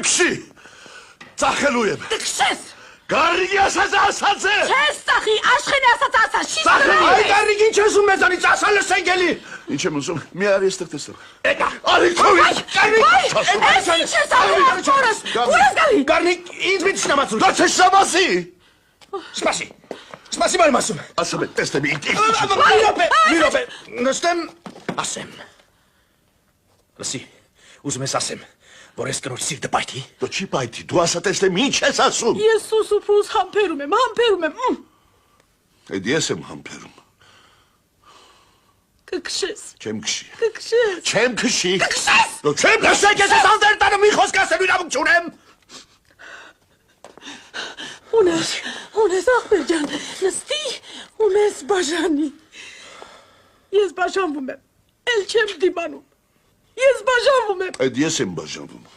Կքշի, ծախելու եմ։ Կքշես։ Գարնիկի ասած է։ Չես ծախի, աշխենի ասած շիշ Ծախելու։ Այ գարնիկ ինչ ես ուզում մեզանից ասա լսենք էլի։ Ինչ եմ ուզում, մի արի էստեղ տեսնեմ։ Եկա։ Արի քովի։ Այս ինչ ես անում ախորս, ուր ես գալի։ Գարնիկ ինձ մի տշնամացու։ Դա չշնամասի։ Սպասի։ Սպասի բան ասում։ Ասում եմ, տեսնեմ ինչ։ Մի րոպե, նստեմ, ասեմ։ Լսի, ուզում ես ասեմ, որ ես կնոջ սիրտը պայթի։ Դու չի պայթի, դու ասա տեսնեմ ինչ ես ասում։ Ես սուսուփուս համբերում եմ։ Այդ ես եմ համբերում։ Կքշես։ Չեմ քշի։ Կքշես։ Չեմ քշի։ Կքշես։ Դու չեմ Լսեք, ես ես անդեր տանը մի խոսք ասելու իրավունք չունեմ։ Ունես ախպեր ջան, նստի, ունես բաժանի։ Ես բաժանվում եմ, էլ չեմ դիմանում։ Ես բաժանվում եմ։ Այդ ես եմ բաժանվում։